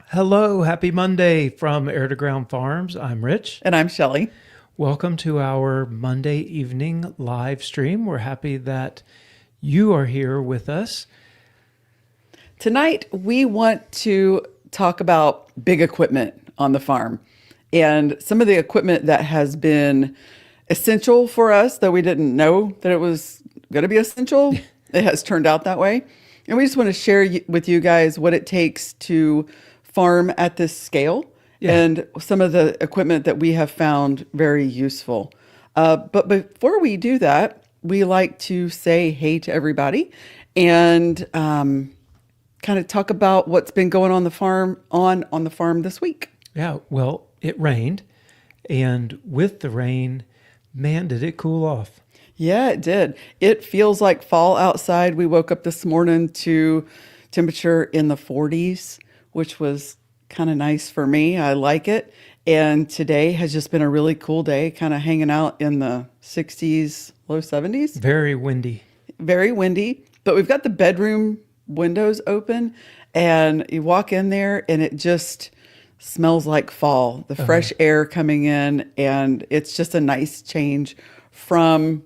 Hello, happy Monday from Air to Ground Farms. I'm Rich. And I'm Shelley. Welcome to our Monday evening live stream. We're happy that you are here with us. Tonight, we want to talk about big equipment on the farm and some of the equipment that has been essential for us, though we didn't know that it was going to be essential. It has turned out that way. And we just want to share with you guys what it takes to farm at this scale and some of the equipment that we have found very useful. But before we do that, we like to say hey to everybody and kind of talk about what's been going on the farm on the farm this week. Yeah, well, it rained, and with the rain, man, did it cool off. Yeah, it did. It feels like fall outside. We woke up this morning to temperature in the 40s, which was kind of nice for me. I like it. And today has just been a really cool day, kind of hanging out in the 60s, low 70s. Very windy. Very windy, but we've got the bedroom windows open and you walk in there and it just smells like fall, the fresh air coming in, and it's just a nice change from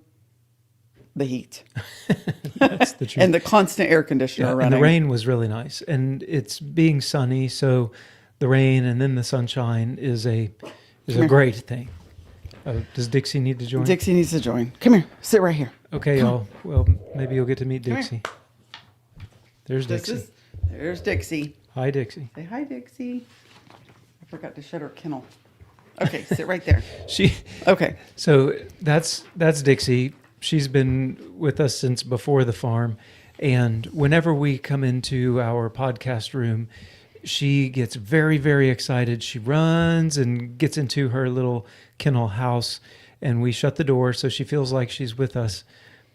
the heat. That's the truth. And the constant air conditioner running. And the rain was really nice, and it's being sunny, so the rain and then the sunshine is a great thing. Does Dixie need to join? Dixie needs to join. Come here. Sit right here. Okay, y'all. Well, maybe you'll get to meet Dixie. There's Dixie. There's Dixie. Hi, Dixie. Say hi, Dixie. I forgot to shut her kennel. Okay, sit right there. Okay. So that's Dixie. She's been with us since before the farm, and whenever we come into our podcast room, she gets very, very excited. She runs and gets into her little kennel house, and we shut the door so she feels like she's with us.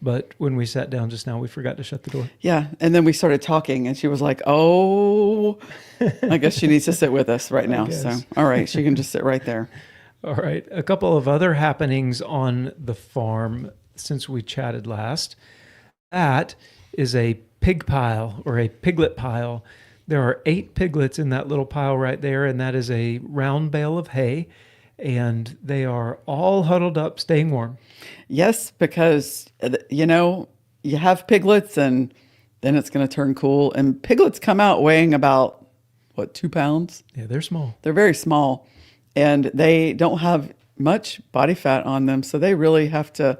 But when we sat down just now, we forgot to shut the door. Yeah, and then we started talking, and she was like, oh, I guess she needs to sit with us right now. So, all right, she can just sit right there. All right. A couple of other happenings on the farm since we chatted last. That is a pig pile or a piglet pile. There are 8 piglets in that little pile right there, and that is a round bale of hay, and they are all huddled up, staying warm. Yes, because, you have piglets, and then it's going to turn cool. And piglets come out weighing about, 2 pounds? Yeah, they're small. They're very small, and they don't have much body fat on them, so they really have to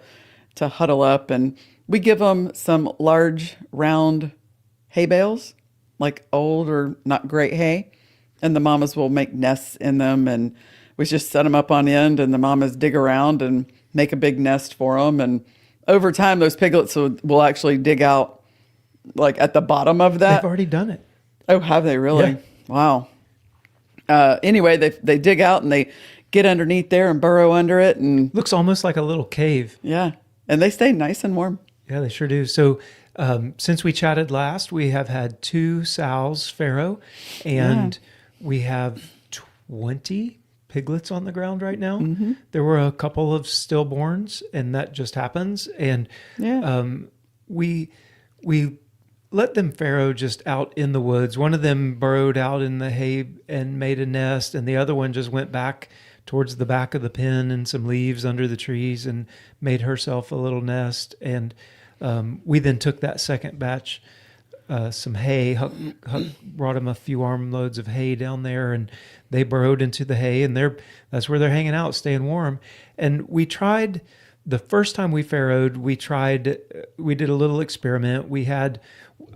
huddle up. And we give them some large, round hay bales, like old or not great hay, and the mamas will make nests in them, and we just set them up on end, and the mamas dig around and make a big nest for them. And over time, those piglets will actually dig out like at the bottom of that. They've already done it. Oh, have they really? Yeah. Wow. Anyway, they dig out and they get underneath there and burrow under it, and Looks almost like a little cave. yeah, and they stay nice and warm. Yeah, they sure do. So since we chatted last, we have had 2 sows farrow, and we have 20 piglets on the ground right now. Mm-hmm. There were a couple of stillborns, and that just happens. And we let them farrow just out in the woods. One of them burrowed out in the hay and made a nest, and the other one just went back towards the back of the pen and some leaves under the trees and made herself a little nest. And we then took that second batch, some hay. Huck brought them a few armloads of hay down there, and they burrowed into the hay, and that's where they're hanging out, staying warm. And we tried, the first time we farrowed, we did a little experiment.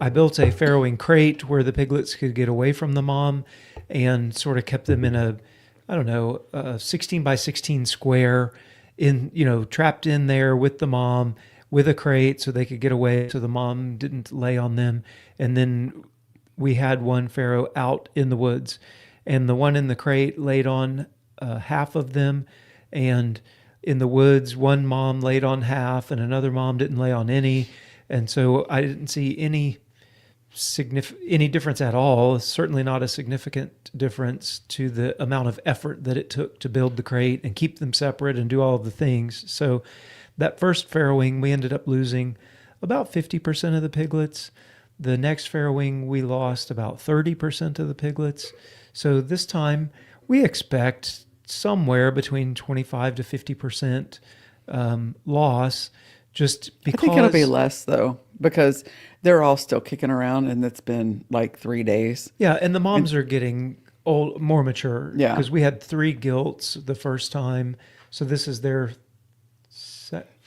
I built a farrowing crate where the piglets could get away from the mom, and sort of kept them in a 16 by 16 square, trapped in there with the mom, with a crate so they could get away, so the mom didn't lay on them. And then we had one farrow out in the woods, and the one in the crate laid on half of them, and in the woods one mom laid on half and another mom didn't lay on any. And so I didn't see any difference at all. Certainly not a significant difference to the amount of effort that it took to build the crate and keep them separate and do all of the things. So that first farrowing, we ended up losing about 50% of the piglets. The next farrowing, we lost about 30% of the piglets. So this time we expect somewhere between 25 to 50% loss, just because. I think it'll be less though, because they're all still kicking around and it's been like 3 days. Yeah, and the moms are getting old, more mature. Yeah. Because we had 3 gilts the first time. So this is their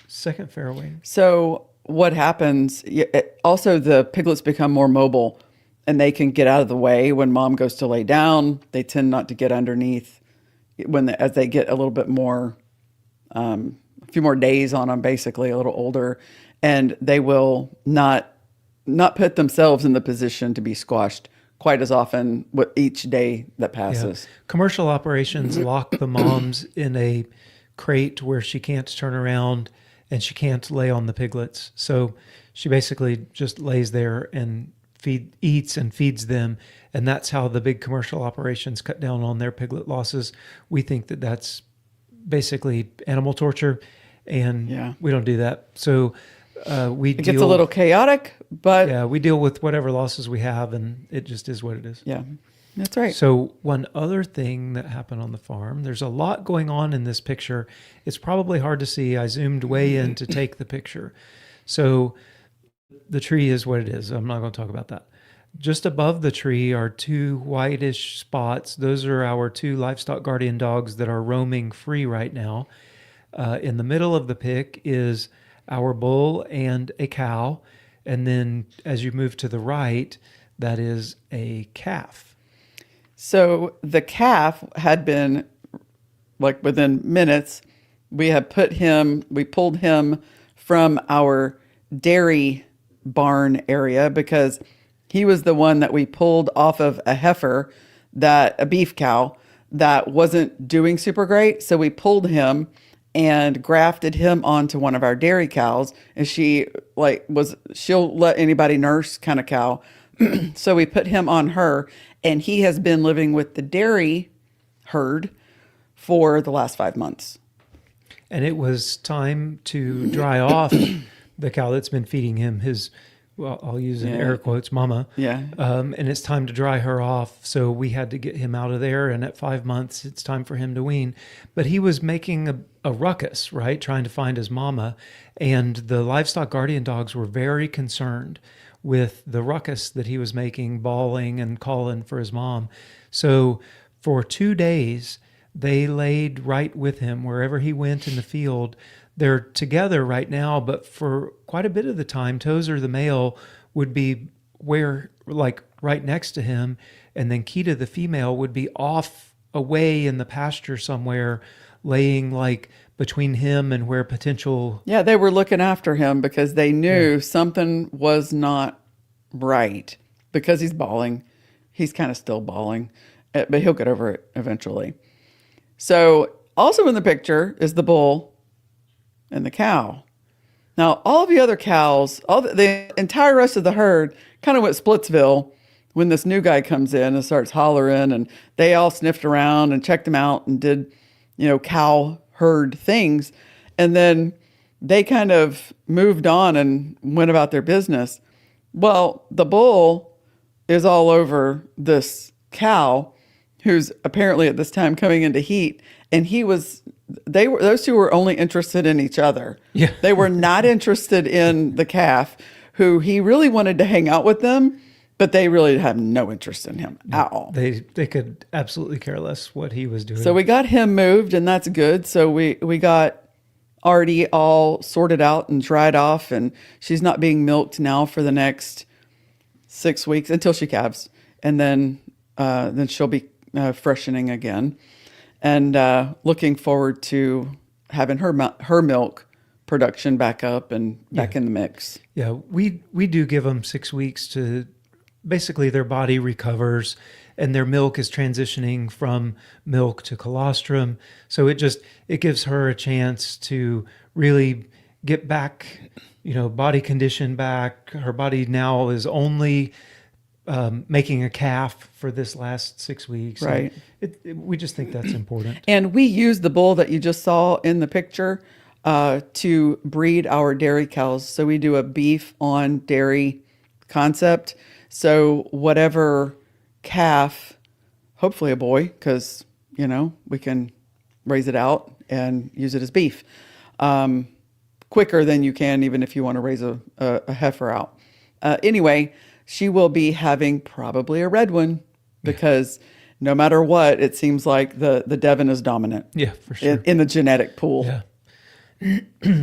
second farrowing. So what happens, also the piglets become more mobile and they can get out of the way when mom goes to lay down. They tend not to get underneath as they get a little bit more, a few more days on them, basically a little older, and they will not put themselves in the position to be squashed quite as often with each day that passes. Yeah. Commercial operations lock the moms in a crate where she can't turn around and she can't lay on the piglets. So she basically just lays there and eats and feeds them. And that's how the big commercial operations cut down on their piglet losses. We think that that's basically animal torture, and we don't do that. So it gets a little chaotic, but we deal with whatever losses we have, and it just is what it is. Yeah, that's right. So one other thing that happened on the farm, there's a lot going on in this picture. It's probably hard to see. I zoomed way in to take the picture. So the tree is what it is. I'm not going to talk about that. Just above the tree are 2 whitish spots. Those are our 2 livestock guardian dogs that are roaming free right now. In the middle of the pic is our bull and a cow. And then as you move to the right, that is a calf. So the calf had been, like within minutes, we pulled him from our dairy barn area because he was the one that we pulled off of a beef cow that wasn't doing super great. So we pulled him and grafted him onto one of our dairy cows. And she'll let anybody nurse kind of cow. So we put him on her, and he has been living with the dairy herd for the last 5 months. And it was time to dry off the cow that's been feeding him his, well, I'll use in air quotes, mama. Yeah. And it's time to dry her off. So we had to get him out of there. And at 5 months, it's time for him to wean. But he was making a ruckus, right? Trying to find his mama. And the livestock guardian dogs were very concerned with the ruckus that he was making, bawling and calling for his mom. So for 2 days, they laid right with him wherever he went in the field. They're together right now, but for quite a bit of the time, Tozer, the male, would be right next to him, and then Kita, the female, would be off away in the pasture somewhere, laying like between him and where potential. Yeah, they were looking after him because they knew something was not right because he's bawling. He's kind of still bawling, but he'll get over it eventually. So also in the picture is the bull and the cow. Now, all the other cows, the entire rest of the herd kind of went Splitsville when this new guy comes in and starts hollering, and they all sniffed around and checked him out and did, cow herd things. And then they kind of moved on and went about their business. Well, the bull is all over this cow who's apparently at this time coming into heat. And those two were only interested in each other. Yeah. They were not interested in the calf, who he really wanted to hang out with them, but they really have no interest in him at all. They could absolutely care less what he was doing. So we got him moved, and that's good. So we got Artie all sorted out and dried off, and she's not being milked now for the next 6 weeks until she calves, and then she'll be freshening again, and looking forward to having her milk production back up and back in the mix. Yeah, we do give them 6 weeks to basically their body recovers and their milk is transitioning from milk to colostrum. So it gives her a chance to really get back, body condition back. Her body now is only making a calf for this last 6 weeks. Right. We just think that's important. And we use the bull that you just saw in the picture to breed our dairy cows. So we do a beef on dairy concept. So whatever calf, hopefully a boy, because, we can raise it out and use it as beef quicker than you can even if you want to raise a heifer out. Anyway, she will be having probably a red one because no matter what, it seems like the Devon is dominant. Yeah, for sure. In the genetic pool. Yeah.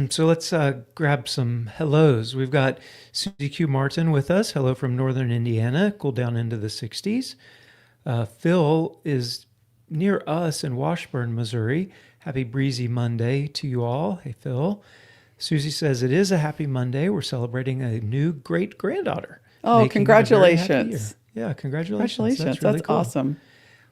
So let's grab some hellos. We've got Susie Q. Martin with us. Hello from Northern Indiana, cooled down into the 60s. Phil is near us in Washburn, Missouri. Happy breezy Monday to you all. Hey, Phil. Susie says it is a happy Monday. We're celebrating a new great-granddaughter. Oh, congratulations. Yeah, congratulations. Congratulations. Really That's cool. Awesome.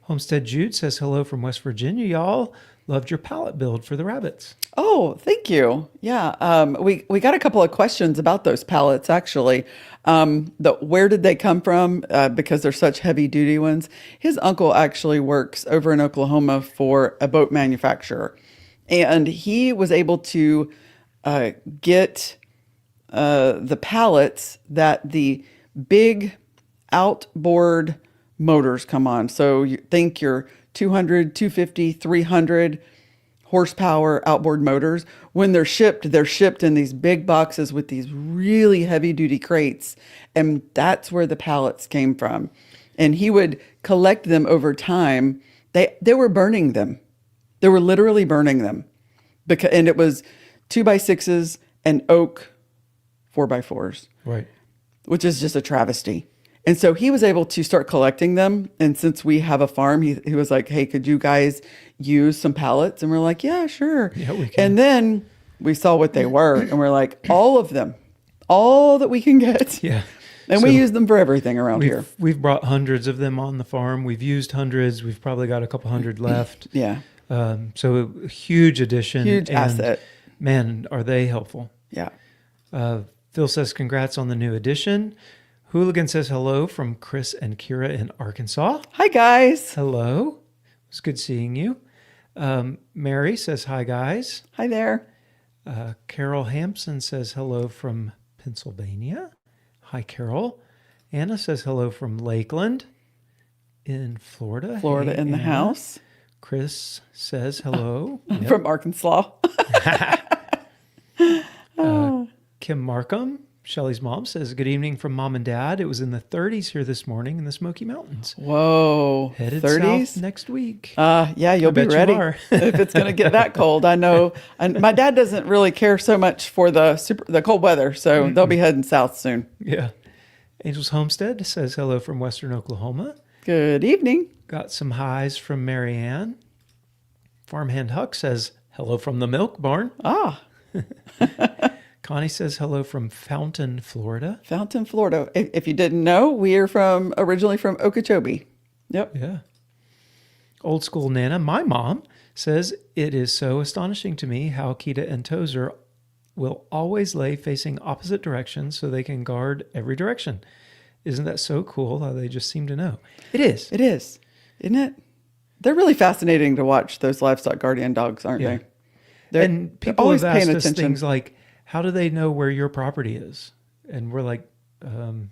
Homestead Jude says hello from West Virginia, y'all. Loved your pallet build for the rabbits. Oh, thank you. Yeah, we got a couple of questions about those pallets, actually. Where did they come from? Because they're such heavy-duty ones. His uncle actually works over in Oklahoma for a boat manufacturer. And he was able to get the pallets that the big outboard motors come on. So you think your 200, 250, 300 horsepower outboard motors. When they're shipped in these big boxes with these really heavy duty crates. And that's where the pallets came from. And he would collect them over time. They were burning them. They were literally burning them. And it was 2x6s and oak 4x4s. Right. Which is just a travesty. And so he was able to start collecting them. And since we have a farm, he was like, hey, could you guys use some pallets? And we're like, yeah, sure. Yeah, we can. And then we saw what they were. And we're like, all of them, all that we can get. Yeah. And we use them for everything around here. We've brought hundreds of them on the farm. We've used hundreds. We've probably got a couple hundred left. Yeah. So a huge addition. Huge asset. Man, are they helpful. Yeah. Phil says, congrats on the new addition. Hooligan says hello from Chris and Kira in Arkansas. Hi, guys. Hello. It's good seeing you. Mary says, hi, guys. Hi there. Carol Hampson says hello from Pennsylvania. Hi, Carol. Anna says hello from Lakeland in Florida. Florida Hey, in the Anna. house. Chris says hello. From Arkansas. Kim Markham, Shelly's mom, says good evening from mom and dad. It was in the 30s here this morning in the Smoky Mountains. Whoa. Headed 30s? south next week. Yeah, you'll be bet you ready are. if it's going to get that cold. I know. And my dad doesn't really care so much for the cold weather, so they'll be heading south soon. Yeah. Angels Homestead says hello from Western Oklahoma. Good evening. Got some highs from Marianne. Farmhand Huck says hello from the milk barn. Ah, Connie says hello from Fountain, Florida. Fountain, Florida. If you didn't know, we are originally from Okeechobee. Yep. Yeah. Old school Nana, my mom, says it is so astonishing to me how Kita and Tozer will always lay facing opposite directions so they can guard every direction. Isn't that so cool how they just seem to know? It is. It is. Isn't it? They're really fascinating to watch, those livestock guardian dogs, aren't Yeah. they? And people always have asked paying us attention. things like, how do they know where your property is? And we're like, I don't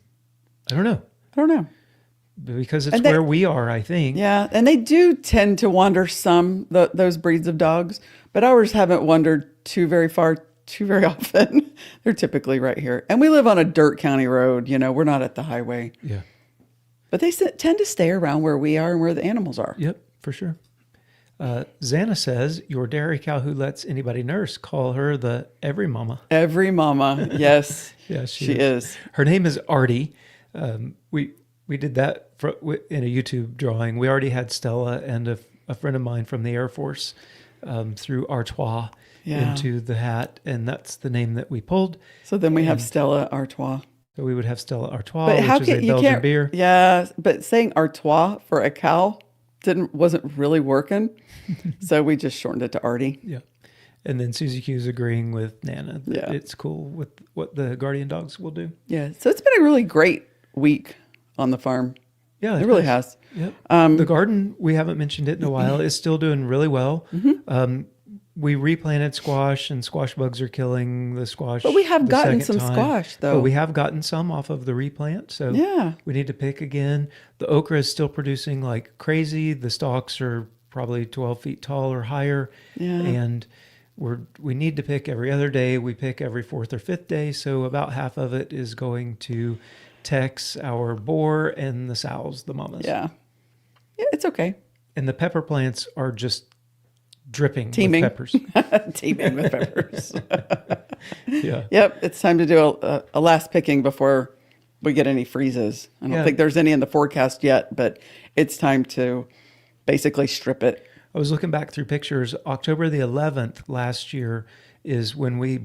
know. I don't know. Because it's And they- where we are, I think. Yeah, and they do tend to wander those breeds of dogs, but ours haven't wandered too very often. They're typically right here. And we live on a dirt county road, we're not at the highway. Yeah. But they tend to stay around where we are and where the animals are. Yep, for sure. Xana says, your dairy cow who lets anybody nurse, call her the every mama. Every mama, yes. Yeah, she is. Her name is Artie. We did that in a YouTube drawing. We already had Stella and a friend of mine from the Air Force through Artois into the hat, and that's the name that we pulled. So then we have Stella Artois. So we would have Stella Artois, But how which is can a you Belgian can't? beer. Yeah, but saying Artois for a cow wasn't really working, so we just shortened it to Artie. Yeah. And then Susie Q is agreeing with Nana that Yeah. it's cool with what the guardian dogs will do. Yeah, so it's been a really great week on the farm. Yeah, It really has. Yep. The garden, we haven't mentioned it in a while, is still doing really well. we replanted squash, and squash bugs are killing the squash. But we have the gotten second some time. squash, though. But we have gotten some off of the replant, so Yeah. we need to pick again. The okra is still producing like crazy. The stalks are probably 12 feet tall or higher, Yeah. and we need to pick every other day. We pick every fourth or fifth day, so about half of it is going to Tex, our boar, and the sows, the mamas. Yeah. Yeah, it's okay. And the pepper plants are just dripping Teeming. with peppers. Teeming with peppers. Yeah. Yep, it's time to do a last picking before we get any freezes. I don't think there's any in the forecast yet, but it's time to basically strip it. I was looking back through pictures. October the 11th last year is when we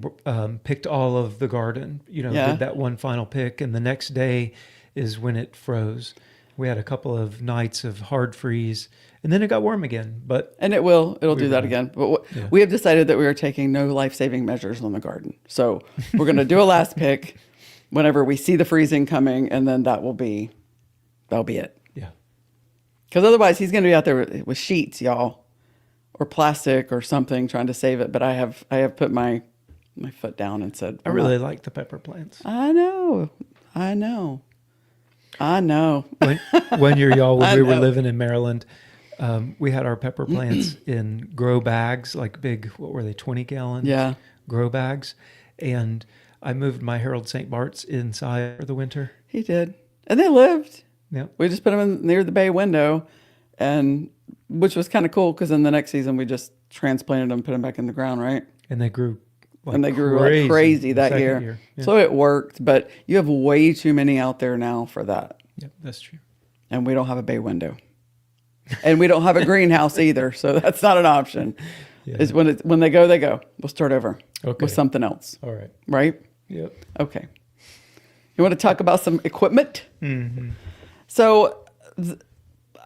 picked all of the garden, did that one final pick. And the next day is when it froze. We had a couple of nights of hard freeze, and then it got warm again. And it'll do that again. But we have decided that we are taking no life-saving measures on the garden. So we're going to do a last pick whenever we see the freezing coming, and then that'll be it. Yeah. Because otherwise he's going to be out there with sheets, y'all, or plastic or something trying to save it. But I have put my foot down and said, I really like the pepper plants. I know. One year, y'all, when we were living in Maryland, we had our pepper plants in grow bags, like big, what were they, 20-gallon grow bags. And I moved my Harold St. Bart's inside for the winter. He did. And they lived. Yeah. We just put them near the bay window, and which was kind of cool because then the next season we just transplanted them, put them back in the ground, right? And they grew like crazy that year. Yeah. So it worked, but you have way too many out there now for that. Yep, that's true. And we don't have a bay window. And we don't have a greenhouse either, so that's not an option. Yeah. Is when they go. We'll start over with something else. All right. Right? Yep. Okay. You want to talk about some equipment? Mm-hmm. So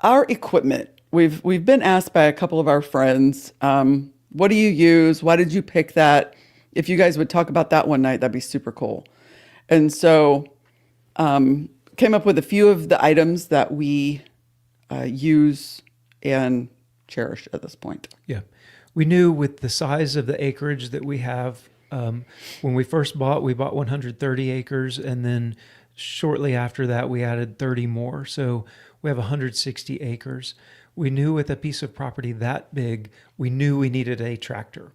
our equipment, we've been asked by a couple of our friends, what do you use? Why did you pick that? If you guys would talk about that one night, that'd be super cool. And so came up with a few of the items that we use and cherish at this point. Yeah. We knew with the size of the acreage that we have, when we first we bought 130 acres, and then shortly after that, we added 30 more. So we have 160 acres. We knew with a piece of property that big, we knew we needed a tractor.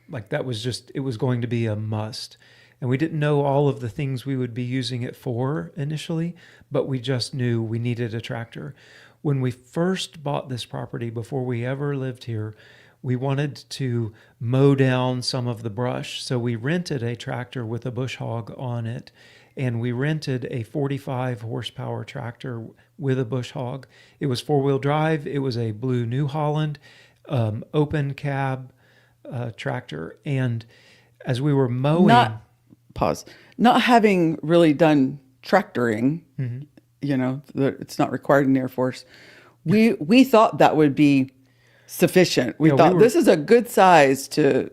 Like that was it was going to be a must. And we didn't know all of the things we would be using it for initially, but we just knew we needed a tractor. When we first bought this property, before we ever lived here, we wanted to mow down some of the brush. So we rented a tractor with a bush hog on it, and we rented a 45 horsepower tractor with a bush hog. It was 4-wheel drive. It was a blue New Holland, open cab tractor. And as we were mowing... Not having really done tractoring, it's not required in the Air Force. We thought that would be sufficient. We thought this is a good size to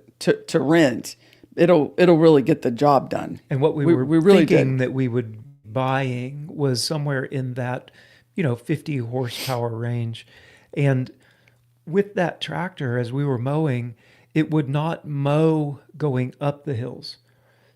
rent. It'll really get the job done. And what we were really thinking that we would buying was somewhere in that 50 horsepower range. And with that tractor, as we were mowing, it would not mow going up the hills.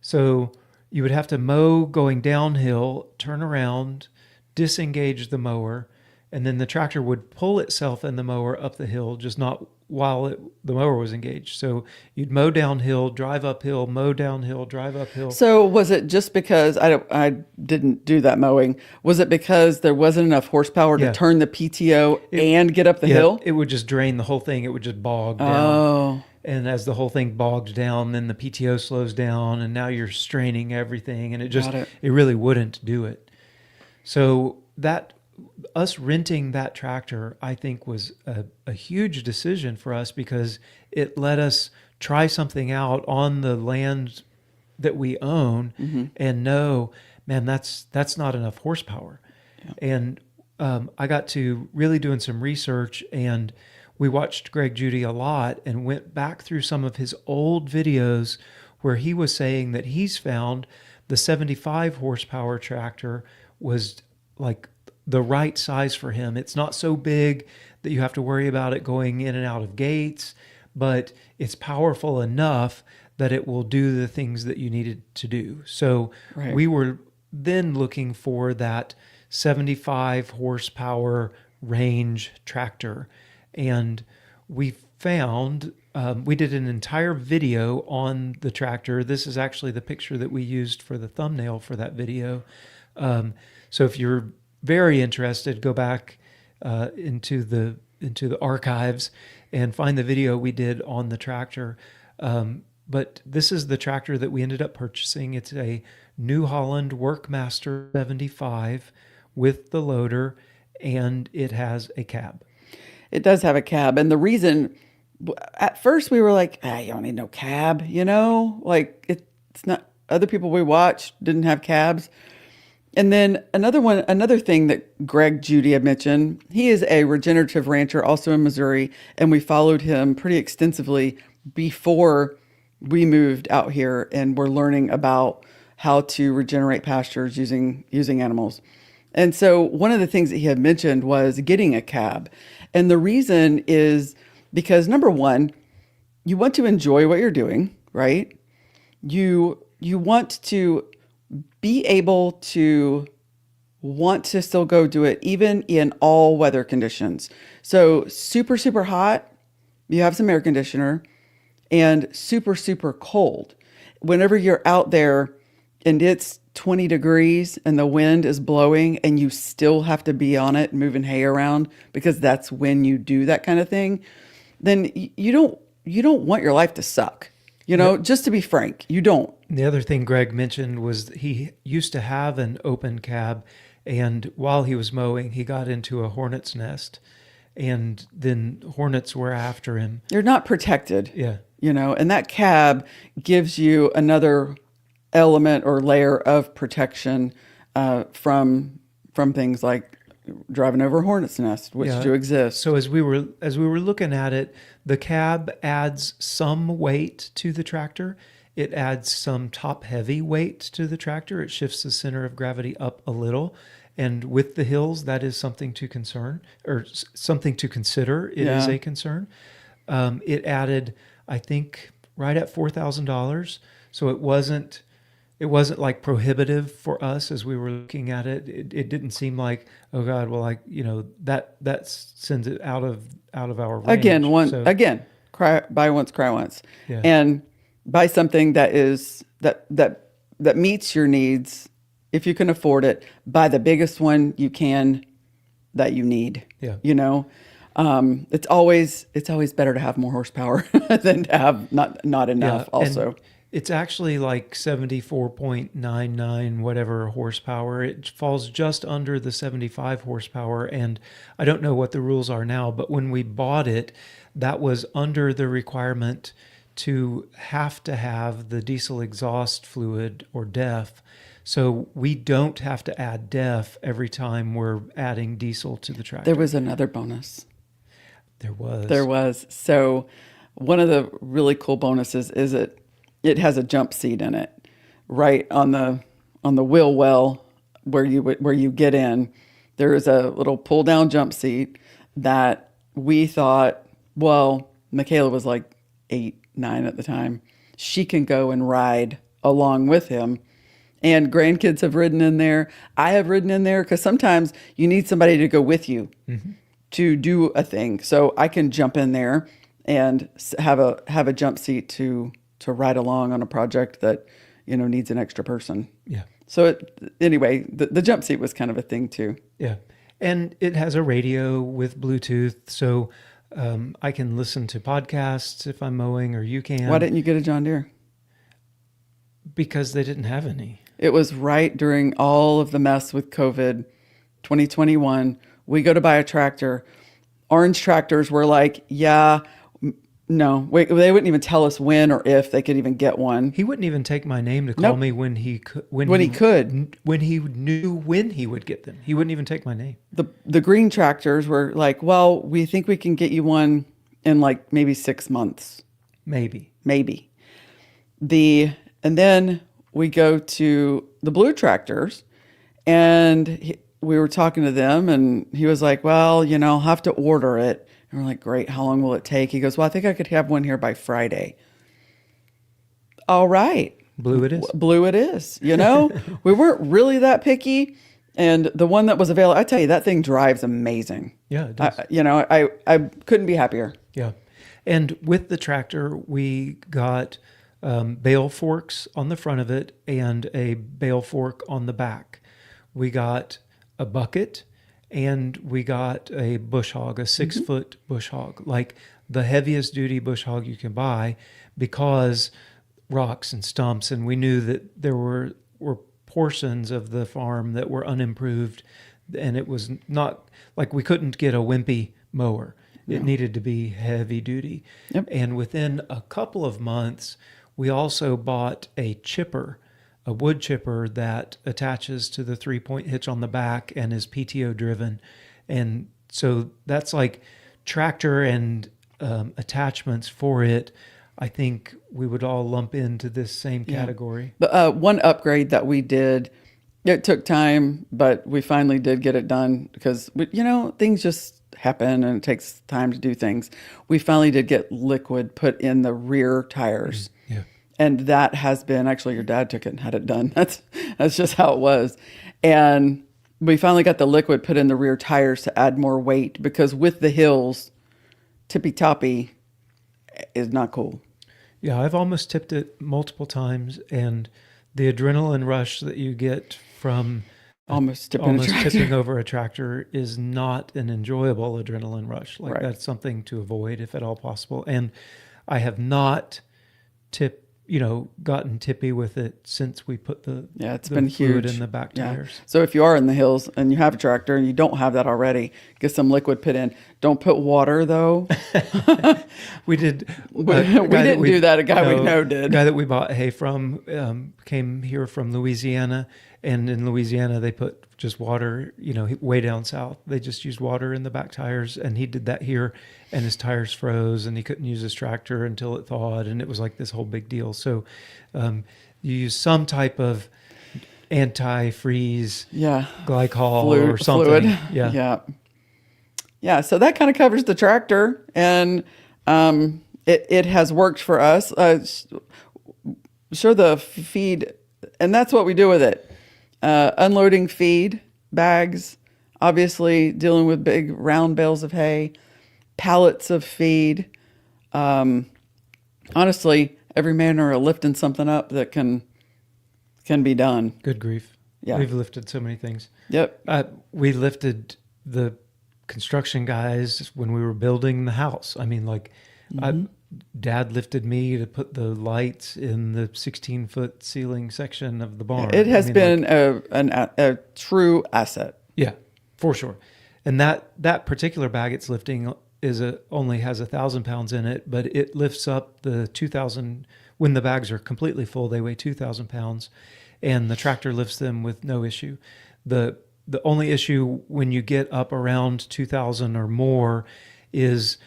So you would have to mow going downhill, turn around, disengage the mower, and then the tractor would pull itself and the mower up the hill, just not while the mower was engaged. So you'd mow downhill, drive uphill, mow downhill, drive uphill. So was it just because I didn't do that mowing? Was it because there wasn't enough horsepower to turn the PTO and get up the hill? It would just drain the whole thing. It would just bog down. Oh. And as the whole thing bogged down, then the PTO slows down, and now you're straining everything, and it really wouldn't do it. So us renting that tractor, I think, was a huge decision for us because it let us try something out on the land that we own and know, man, that's not enough horsepower. Yeah. And I got to really doing some research, and we watched Greg Judy a lot and went back through some of his old videos where he was saying that he's found the 75 horsepower tractor was like the right size for him. It's not so big that you have to worry about it going in and out of gates, but it's powerful enough that it will do the things that you need it to do. So Right. we were then looking for that 75 horsepower range tractor. And we found, we did an entire video on the tractor. This is actually the picture that we used for the thumbnail for that video. So if you're very interested, go back into the archives and find the video we did on the tractor. But this is the tractor that we ended up purchasing. It's a New Holland Workmaster 75 with the loader, and it has a cab. It does have a cab. And the reason, at first we were like, you don't need no cab, like it's not, other people we watched didn't have cabs. And then another thing that Greg Judy had mentioned, he is a regenerative rancher also in Missouri, and we followed him pretty extensively before we moved out here, and we're learning about how to regenerate pastures using animals. And so one of the things that he had mentioned was getting a cab. And the reason is because, number one, you want to enjoy what you're doing, right? You want to be able to want to still go do it even in all weather conditions. So super, super hot, you have some air conditioner, and super, super cold. Whenever you're out there and it's 20 degrees and the wind is blowing and you still have to be on it moving hay around because that's when you do that kind of thing, then you don't want your life to suck. Just to be frank, you don't. The other thing Greg mentioned was he used to have an open cab, and while he was mowing, he got into a hornet's nest, and then hornets were after him. You're not protected. Yeah. And that cab gives you another element or layer of protection from things like driving over a hornet's nest, which do exist. So as we were looking at it, the cab adds some weight to the tractor. It adds some top heavy weight to the tractor. It shifts the center of gravity up a little. And with the hills, that is something to something to consider. It is a concern. It added, I think, right at $4,000. So it wasn't like prohibitive for us as we were looking at it. It didn't seem like, oh God, well, that sends it out of our range. Buy once, cry once. Yeah. And buy something that is that meets your needs. If you can afford it, buy the biggest one you can that you need. Yeah. It's always better to have more horsepower than to have not enough. Yeah, also, and it's actually like 74.99 whatever horsepower. It falls just under the 75 horsepower, and I don't know what the rules are now, but when we bought it, that was under the requirement to have the diesel exhaust fluid or DEF. So we don't have to add DEF every time we're adding diesel to the tractor. there was another bonus. There was. There was. So one of the really cool bonuses is it has a jump seat in it, right on the wheel well where you get in. There is a little pull down jump seat that we thought, well, Michaela was like 8, 9 at the time. She can go and ride along with him. And grandkids have ridden in there. I have ridden in there because sometimes you need somebody to go with you to do a thing. So I can jump in there and have a jump seat to ride along on a project that needs an extra person. Yeah. So anyway, the jump seat was kind of a thing too. Yeah. And it has a radio with Bluetooth, so I can listen to podcasts if I'm mowing, or you can. Why didn't you get a John Deere? Because they didn't have any. It was right during all of the mess with COVID, 2021. We go to buy a tractor. Orange Tractors were like, no, they wouldn't even tell us when or if they could even get one. He wouldn't even take my name to call me when he could. When he knew when he would get them. He wouldn't even take my name. The green tractors were like, well, we think we can get you one in like maybe 6 months. Maybe. And then we go to the blue tractors, and we were talking to them, and he was like, well, I'll have to order it. And we're like, great. How long will it take? He goes, well, I think I could have one here by Friday. All right. Blue it is. Blue it is. We weren't really that picky. And the one that was available, I tell you, that thing drives amazing. Yeah, it does. I couldn't be happier. Yeah. And with the tractor, we got bale forks on the front of it and a bale fork on the back. We got a bucket and we got a bush hog, a 6-foot bush hog, like the heaviest duty bush hog you can buy, because rocks and stumps. And we knew that there were portions of the farm that were unimproved, and it was not like we couldn't get a wimpy mower. It needed to be heavy duty. Yep. And within a couple of months, we also bought a chipper, a wood chipper that attaches to the 3-point hitch on the back and is PTO driven. And so that's like tractor and attachments for it. I think we would all lump into this same category. But one upgrade that we did, it took time, but we finally did get it done because, things just happen and it takes time to do things. We finally did get liquid put in the rear tires. Yeah. And that has been, actually your dad took it and had it done. That's just how it was. And we finally got the liquid put in the rear tires to add more weight, because with the hills, tippy toppy is not cool. Yeah, I've almost tipped it multiple times, and the adrenaline rush that you get from almost tipping over a tractor is not an enjoyable adrenaline rush. Like Right. That's something to avoid if at all possible. And I have not gotten tippy with it since we put it's the been fluid huge in the back tires. So if you are in the hills and you have a tractor and you don't have that already, get some liquid put in. Don't put water though. We did. We didn't do that. A guy we know did. A guy that we bought hay from came here from Louisiana, and in Louisiana they put just water. Way down south they just used water in the back tires, and he did that here, and his tires froze, and he couldn't use his tractor until it thawed, and it was like this whole big deal. So, you use some type of anti-freeze, glycol or something. Fluid. Yeah. So that kind of covers the tractor, and it has worked for us. Sure, the feed, and that's what we do with it. Unloading feed bags, obviously dealing with big round bales of hay, pallets of feed. Honestly, every manner of lifting something up that can be done. Good grief. Yeah. We've lifted so many things. Yep. We lifted the construction guys when we were building the house. I mean, Dad lifted me to put the lights in the 16-foot ceiling section of the barn. It has been a true asset. Yeah, for sure. And that particular bag it's lifting only has 1,000 pounds in it, but it lifts up the 2,000. When the bags are completely full, they weigh 2,000 pounds, and the tractor lifts them with no issue. The only issue when you get up around 2,000 or more is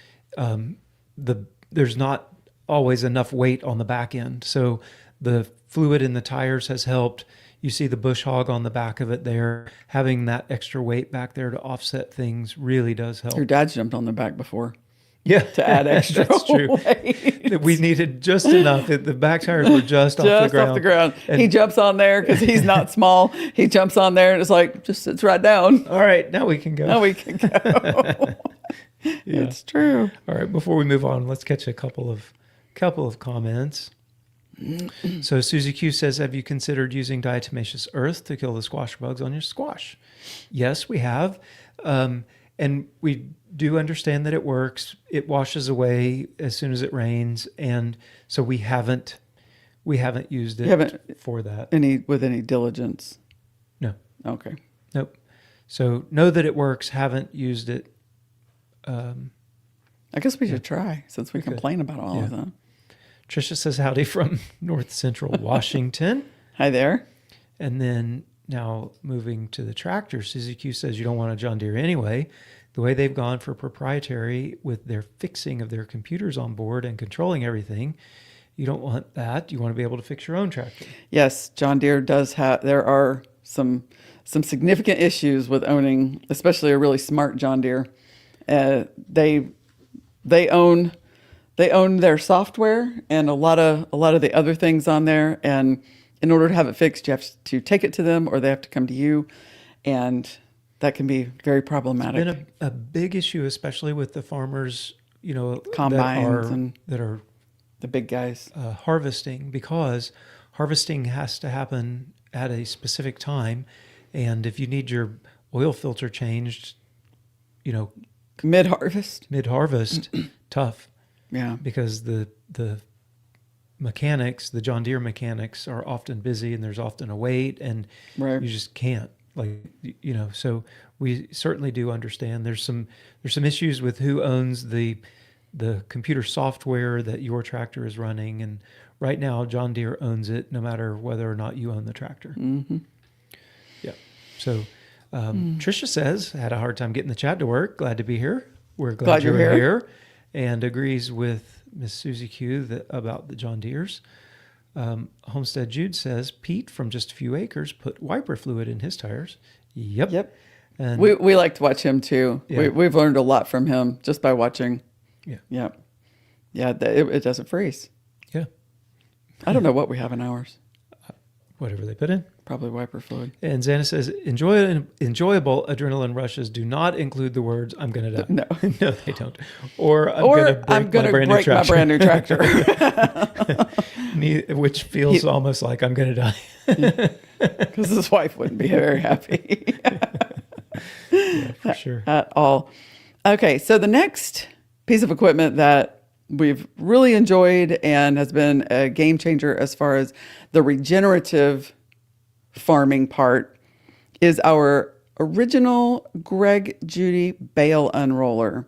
there's not always enough weight on the back end. So the fluid in the tires has helped. You see the bush hog on the back of it there. Having that extra weight back there to offset things really does help. Your dad's jumped on the back before. Yeah. To add extra That's true. weight. We needed just enough. The back tires were just off the ground. Off the ground. And he jumps on there because he's not small. He jumps on there and it's like, just sits right down. all right, now we can go. Yeah. It's true. All right, before we move on, let's catch a couple of comments. So Susie Q says, have you considered using diatomaceous earth to kill the squash bugs on your squash? Yes, we have. And we do understand that it works. It washes away as soon as it rains. And so we haven't used it for that. With any diligence? No. Okay. Nope. So know that it works. Haven't used it. I guess we should try, since we complain about all of them. Tricia says howdy from North Central Washington. Hi there. And then now moving to the tractor, Susie Q says you don't want a John Deere anyway. The way they've gone for proprietary with their fixing of their computers on board and controlling everything, you don't want that. You want to be able to fix your own tractor. Yes, John Deere does have, there are some significant issues with owning, especially a really smart John Deere. They own their software and a lot of the other things on there. And in order to have it fixed, you have to take it to them, or they have to come to you, and that can be very problematic. It's been a big issue, especially with the farmers, Combines that are the big guys. harvesting, because harvesting has to happen at a specific time, and if you need your oil filter changed, Mid-harvest. tough, Yeah. because the mechanics, the John Deere mechanics, are often busy, and there's often a wait, and Right. you just can't, so we certainly do understand there's some issues with who owns the computer software that your tractor is running, and right now John Deere owns it no matter whether or not you own the tractor. Mm-hmm. Yeah. So Tricia says, had a hard time getting the chat to work. Glad to be here. We're glad you're here. And agrees with Miss Susie Q about the John Deeres. Homestead Jude says, Pete from Just a Few Acres put wiper fluid in his tires. Yep. And We like to watch him too. Yeah. We've learned a lot from him just by watching. Yeah. Yep. Yeah, it doesn't freeze. Yeah. I don't know what we have in ours. Whatever they put in. Probably wiper fluid. And Xana says, enjoyable adrenaline rushes do not include the words, I'm going to die. No. No, they don't. Or I'm going to break my brand new tractor. Which feels almost like I'm going to die. Because his wife wouldn't be very happy. Yeah, for sure. At all. Okay, so the next piece of equipment that we've really enjoyed and has been a game changer as far as the regenerative farming part is our original Greg Judy bale unroller.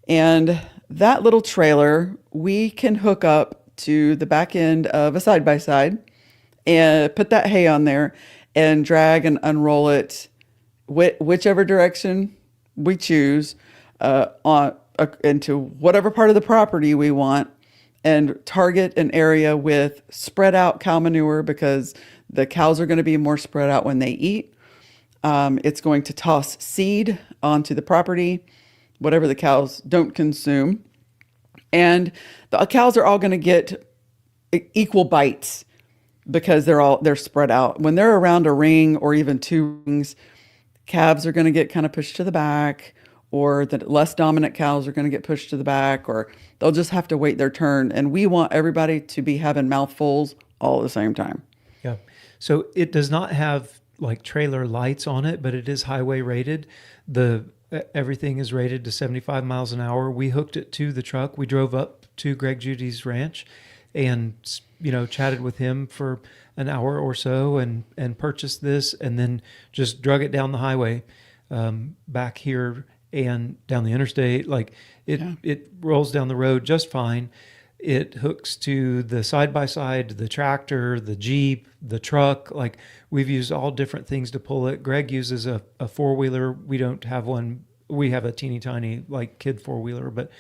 And that little trailer, we can hook up to the back end of a side-by-side and put that hay on there and drag and unroll it whichever direction we choose into whatever part of the property we want, and target an area with spread out cow manure, because the cows are going to be more spread out when they eat. It's going to toss seed onto the property, whatever the cows don't consume. And the cows are all going to get equal bites because they're spread out. When they're around a ring or even two rings, calves are going to get kind of pushed to the back, or the less dominant cows are going to get pushed to the back, or they'll just have to wait their turn. And we want everybody to be having mouthfuls all at the same time. Yeah. So it does not have like trailer lights on it, but it is highway rated. Everything is rated to 75 miles an hour. We hooked it to the truck. We drove up to Greg Judy's ranch and, chatted with him for an hour or so and purchased this, and then just drug it down the highway back here and down the interstate. Like it rolls down the road just fine. It hooks to the side-by-side, the tractor, the Jeep, the truck. Like, we've used all different things to pull it. Greg uses a four-wheeler. We don't have one. We have a teeny tiny like kid four-wheeler, but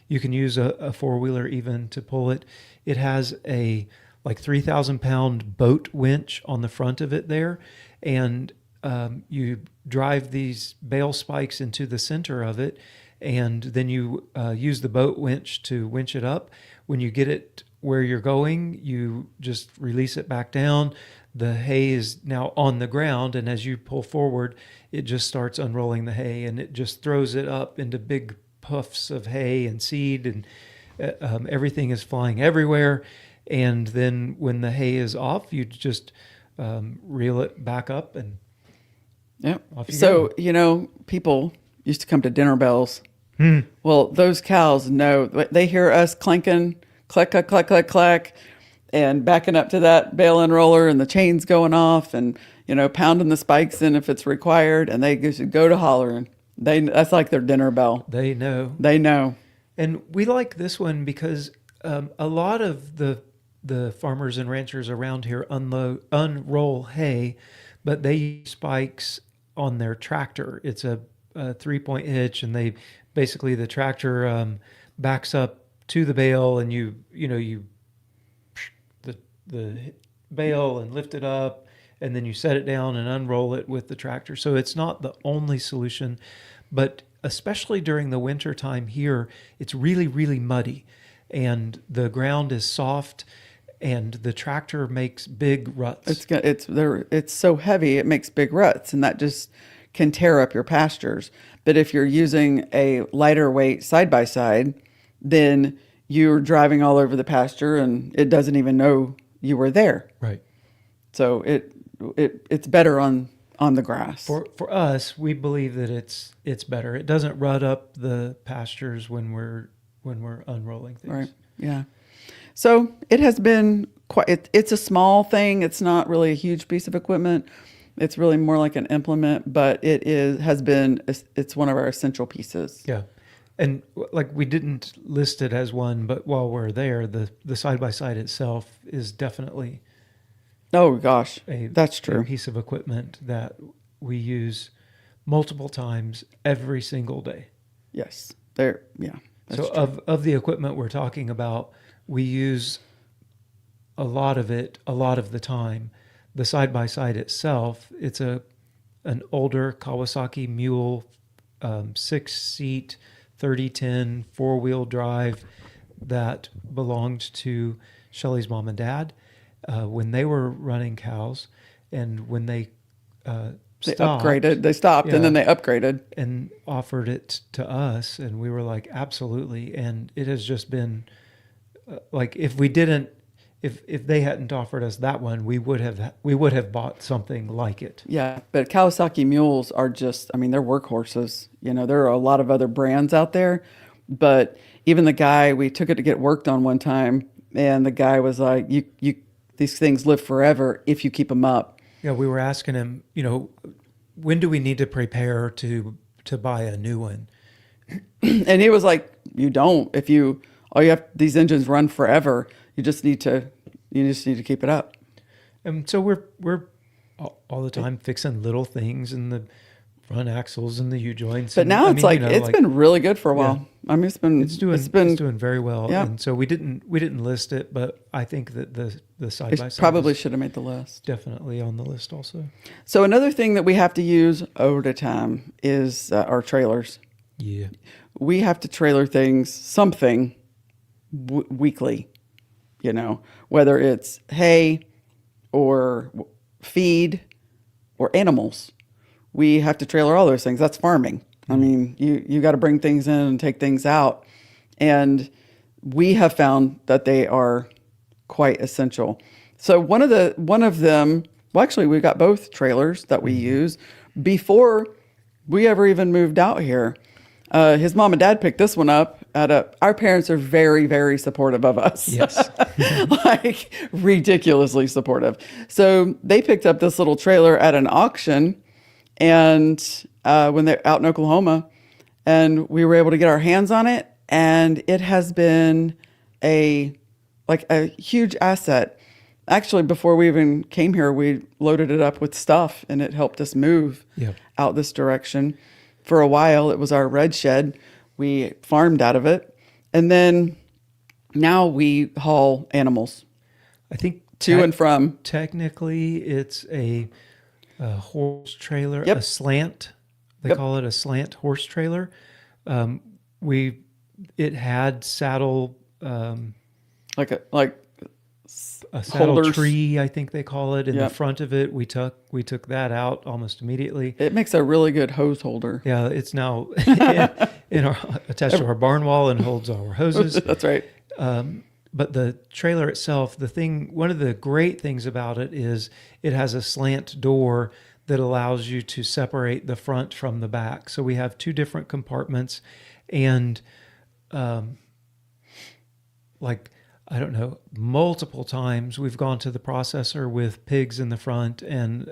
you can use a four-wheeler even to pull it. It has a like 3,000-pound boat winch on the front of it there, and you drive these bale spikes into the center of it, and then you use the boat winch to winch it up. When you get it where you're going, you just release it back down. The hay is now on the ground, and as you pull forward, it just starts unrolling the hay, and it just throws it up into big puffs of hay and seed, and everything is flying everywhere. And then when the hay is off, you just reel it back up, and off you go. People used to come to dinner bells. Well, those cows know. They hear us clanking, clack, clack, clack, clack, clack, and backing up to that bale unroller, and the chains going off, and pounding the spikes in if it's required, and they just go to hollering. That's like their dinner bell. They know. They know. And we like this one because a lot of the farmers and ranchers around here unroll hay, but they use spikes on their tractor. It's a 3-point hitch, and the tractor backs up to the bale, and you the bale and lift it up, and then you set it down and unroll it with the tractor. So it's not the only solution, but especially during the winter time here, it's really, really muddy and the ground is soft and the tractor makes big ruts. It's so heavy it makes big ruts, and that just can tear up your pastures. But if you're using a lighter weight side by side, then you're driving all over the pasture and it doesn't even know you were there. Right. So it's better on the grass. For us, we believe that it's better. It doesn't rut up the pastures when we're unrolling things. Right. Yeah. So it has been it's a small thing. It's not really a huge piece of equipment. It's really more like an implement, but it's one of our essential pieces. Yeah. And like we didn't list it as one, but while we're there, the side-by-side itself is definitely Oh gosh, that's true. a piece of equipment that we use multiple times every single day. Yes. So of the equipment we're talking about, we use a lot of it a lot of the time. The side-by-side itself, it's an older Kawasaki Mule 6-seat 3010 4-wheel drive that belonged to Shelley's mom and dad when they were running cows, and when they stopped, they stopped and then they upgraded and offered it to us, and we were like, absolutely. And it has just been like, if they hadn't offered us that one, we would have bought something like it. Yeah, but Kawasaki mules are just, I mean, they're workhorses. You know, there are a lot of other brands out there, but even the guy, we took it to get worked on one time, and the guy was like, these things live forever if you keep them up. Yeah, we were asking him, when do we need to prepare to buy a new one? And he was like, you don't. These engines run forever. You just need to keep it up. And so we're all the time fixing little things in the front axles and the U-joints. But now it's been really good for a while. Yeah. I mean, it's doing very well. Yeah. And so we didn't list it, but I think that the side by side probably should have made the list. Definitely on the list also. So another thing that we have to use over the time is our trailers. Yeah. We have to trailer something weekly, whether it's hay or feed or animals. We have to trailer all those things. That's farming. I mean, you got to bring things in and take things out. And we have found that they are quite essential. So one of them, well, actually, we got both trailers that we use before we ever even moved out here. His mom and dad picked this one up our parents are very, very supportive of us. Yes. Like ridiculously supportive. So they picked up this little trailer at an auction, and when they're out in Oklahoma, and we were able to get our hands on it, and it has been a huge asset. Actually, before we even came here, we loaded it up with stuff, and it helped us move out this direction. For a while, it was our red shed. We farmed out of it. And then now we haul animals. I think to and from. Technically, it's a horse trailer, Yep. a slant. They call it a slant horse trailer. It had saddle, like a saddle holders. tree, I think they call it, in the front of it. We took that out almost immediately. It makes a really good hose holder. Yeah, it's now attached to our barn wall and holds our hoses. That's right. But the trailer itself, one of the great things about it is it has a slant door that allows you to separate the front from the back. So we have two different compartments, and I don't know, multiple times we've gone to the processor with pigs in the front and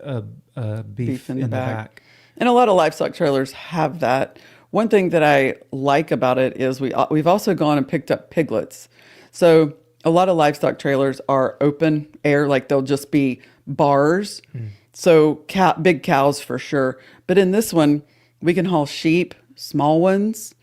beef in the back. And a lot of livestock trailers have that. One thing that I like about it is we've also gone and picked up piglets. So a lot of livestock trailers are open air, like they'll just be bars. So big cows for sure. But in this one, we can haul sheep, small ones,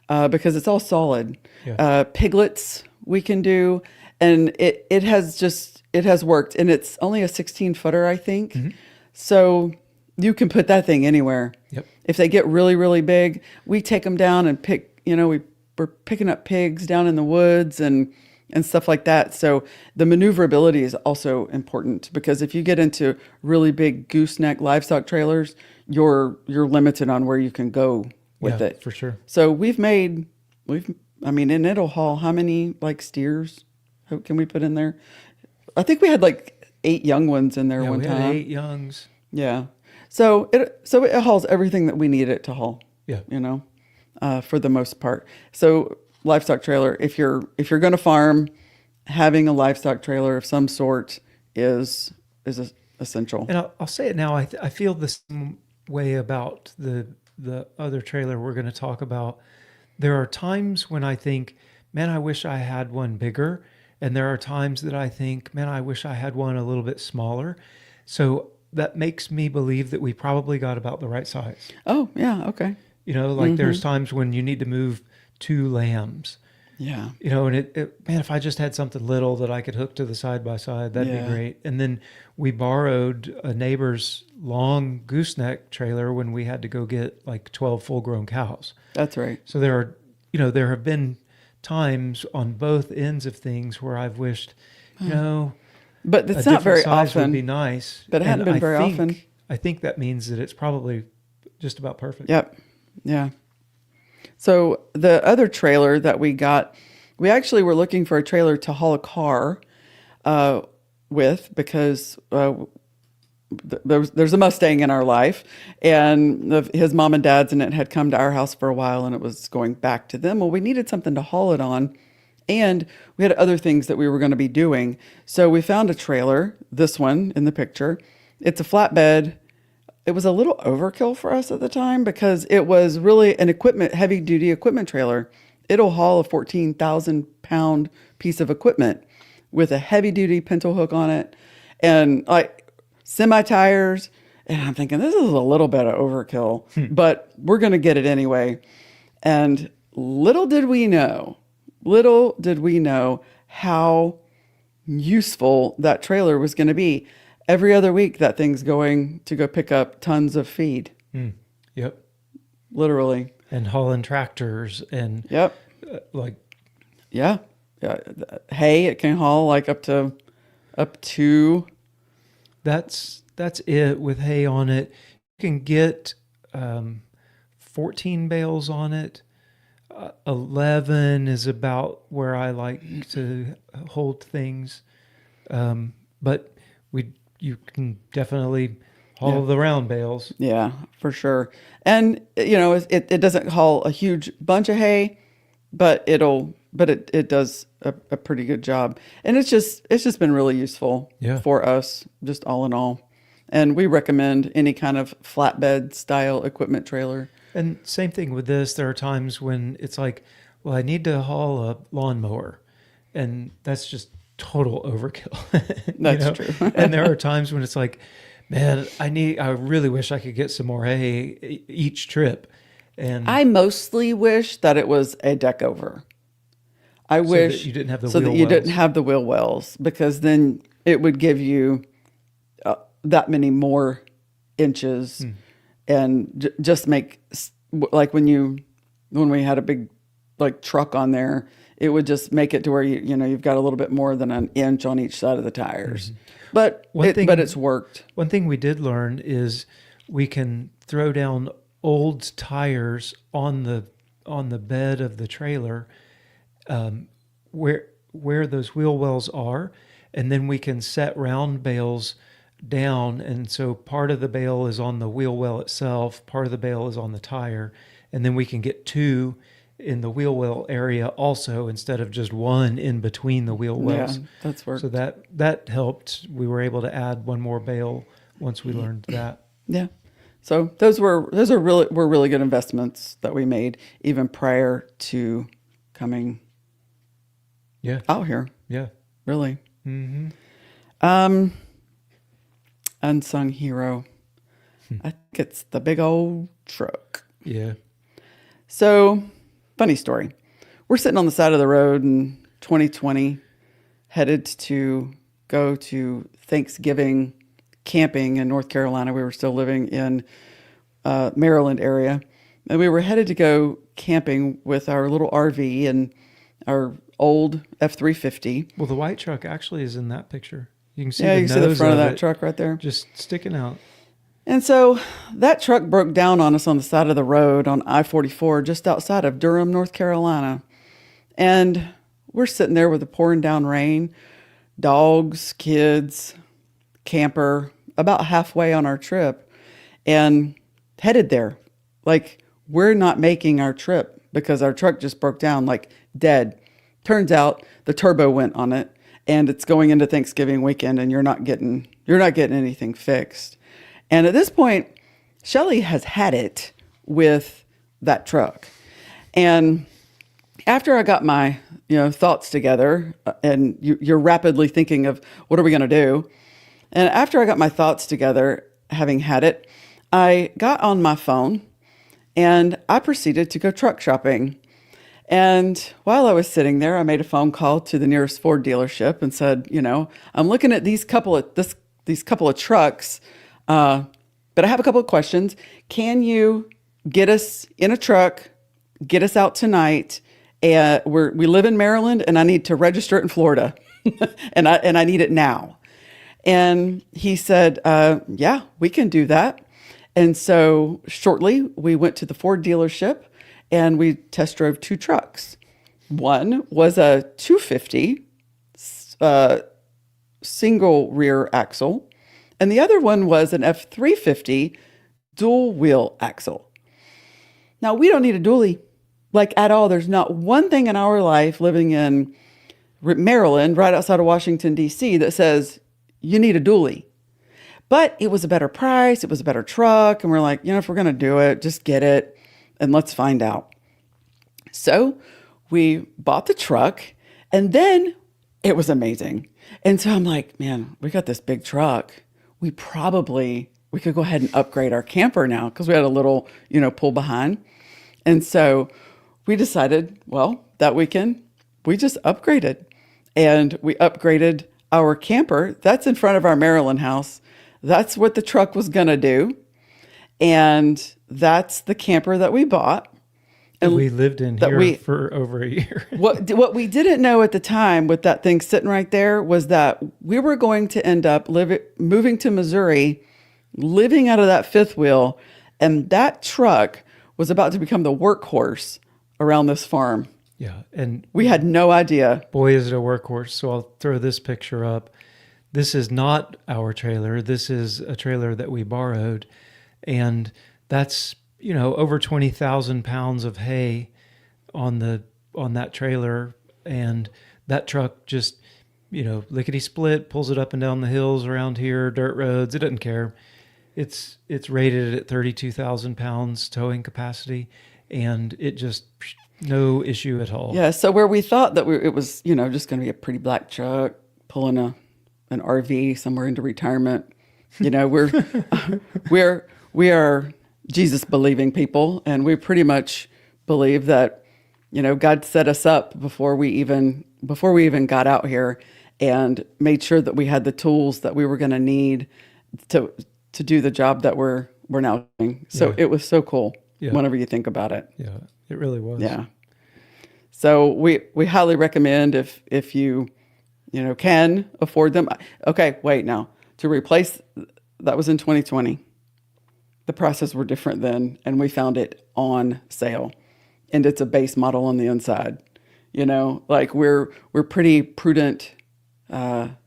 because it's all solid. Yeah. Piglets we can do. And it has just, it has worked, and it's only a 16-footer, I think. Mm-hmm. So you can put that thing anywhere. Yep. If they get really, really big, we take them down and pick, we're picking up pigs down in the woods and stuff like that. So the maneuverability is also important, because if you get into really big gooseneck livestock trailers, you're limited on where you can go with it. For sure. So and it'll haul how many like steers? How can we put in there? I think we had like 8 young ones in there one we time. had 8 youngs. Yeah. So it hauls everything that we need it to haul. Yeah. For the most part. So livestock trailer, if you're going to farm, having a livestock trailer of some sort is essential. And I'll say it now. I feel the same way about the other trailer we're going to talk about. There are times when I think, man, I wish I had one bigger. And there are times that I think, man, I wish I had one a little bit smaller. So that makes me believe that we probably got about the right size. Oh, yeah. Okay. There's times when you need to move 2 lambs. Yeah. And man, if I just had something little that I could hook to the side by side, that'd be great. And then we borrowed a neighbor's long gooseneck trailer when we had to go get like 12 full-grown cows. That's right. So there have been times on both ends of things where I've wished, but it's a not very different size often. would be nice. But it hadn't been very often. I think that means that it's probably just about perfect. Yep. Yeah. So the other trailer that we got, we actually were looking for a trailer to haul a car with, because there's a Mustang in our life, and his mom and dad's, and it had come to our house for a while, and it was going back to them. Well, we needed something to haul it on, and we had other things that we were going to be doing. So we found a trailer, this one in the picture. It's a flatbed. It was a little overkill for us at the time, because it was really an heavy duty equipment trailer. It'll haul a 14,000-pound piece of equipment with a heavy duty pintle hook on it, and like semi tires. And I'm thinking, this is a little bit of overkill, but we're going to get it anyway. And little did we know how useful that trailer was going to be. Every other week, that thing's going to go pick up tons of feed. Yep. Literally. And hauling tractors and yep. Yeah. Hay, it can haul like up to. That's it with hay on it. You can get 14 bales on it. 11 is about where I like to hold things. But you can definitely haul the round bales. Yeah, for sure. And it doesn't haul a huge bunch of hay, but it does a pretty good job. And it's just been really useful for us, just all in all. And we recommend any kind of flatbed style equipment trailer. And same thing with this. There are times when it's like, well, I need to haul a lawnmower, and that's just total overkill. That's true. And there are times when it's like, man, I really wish I could get some more hay each trip. And I mostly wish that it was a deck over. I wish that you didn't have the so wheel that you wells. didn't have the wheel wells, because then it would give you that many more inches, and just make, like when we had a big like truck on there, it would just make it to where you've got a little bit more than an inch on each side of the tires. But it's worked. One thing we did learn is we can throw down old tires on the bed of the trailer, where those wheel wells are, and then we can set round bales down, and so part of the bale is on the wheel well itself, part of the bale is on the tire, and then we can get 2 in the wheel well area also, instead of just 1 in between the wheel wells. Yeah, that's worked. So that helped. We were able to add 1 more bale once we learned that. Yeah. So those were really good investments that we made even prior to coming out here. Yeah. Really. Mm-hmm. Unsung hero. I think it's the big old truck. Yeah. So, funny story. We're sitting on the side of the road in 2020, headed to go to Thanksgiving camping in North Carolina. We were still living in Maryland area. And we were headed to go camping with our little RV and our old F-350. Well, the white truck actually is in that picture. You can see Yeah, the you can see the nose front of of that it truck right there. just sticking out. And so that truck broke down on us on the side of the road on I-44 just outside of Durham, North Carolina. And we're sitting there with the pouring down rain, dogs, kids, camper, about halfway on our trip and headed there. Like, we're not making our trip because our truck just broke down, like dead. Turns out the turbo went on it and it's going into Thanksgiving weekend and you're not getting anything fixed. And at this point, Shelley has had it with that truck. And after I got my, thoughts together, and you're rapidly thinking of what are we going to do? And after I got my thoughts together, having had it, I got on my phone and I proceeded to go truck shopping. And while I was sitting there, I made a phone call to the nearest Ford dealership and said, I'm looking at these couple of trucks, but I have a couple of questions. Can you get us in a truck, get us out tonight? We live in Maryland, and I need to register it in Florida, and I need it now. And he said, yeah, we can do that. And so shortly we went to the Ford dealership and we test drove two trucks. One was a 250 single rear axle, and the other one was an F-350 dual wheel axle. Now, we don't need a dually, like at all. There's not one thing in our life living in Maryland, right outside of Washington, D.C., that says you need a dually. But it was a better price. It was a better truck. And we're like, if we're going to do it, just get it and let's find out. So we bought the truck and then it was amazing. And so I'm like, man, we got this big truck. We could go ahead and upgrade our camper now because we had a little, pull behind. And so we decided, well, that weekend we just upgraded, and we upgraded our camper. That's in front of our Maryland house. That's what the truck was going to do. And that's the camper that we bought. And we lived in here for over a year. What we didn't know at the time with that thing sitting right there was that we were going to end up moving to Missouri, living out of that fifth wheel. And that truck was about to become the workhorse around this farm. Yeah. And we had no idea. Boy, is it a workhorse. So I'll throw this picture up. This is not our trailer. This is a trailer that we borrowed. And that's, over 20,000 pounds of hay on that trailer. And that truck just, lickety split, pulls it up and down the hills around here, dirt roads. It doesn't care. It's rated at 32,000 pounds towing capacity. And it just, no issue at all. Yeah. So where we thought that it was, just going to be a pretty black truck pulling an RV somewhere into retirement. We are Jesus believing people, and we pretty much believe that, God set us up before we even got out here and made sure that we had the tools that we were going to need to do the job that we're now doing. So It was so cool whenever you think about it. Yeah, it really was. Yeah. So we highly recommend if you can afford them. Okay, wait now. To replace, that was in 2020. The prices were different then, and we found it on sale. And it's a base model on the inside. We're pretty prudent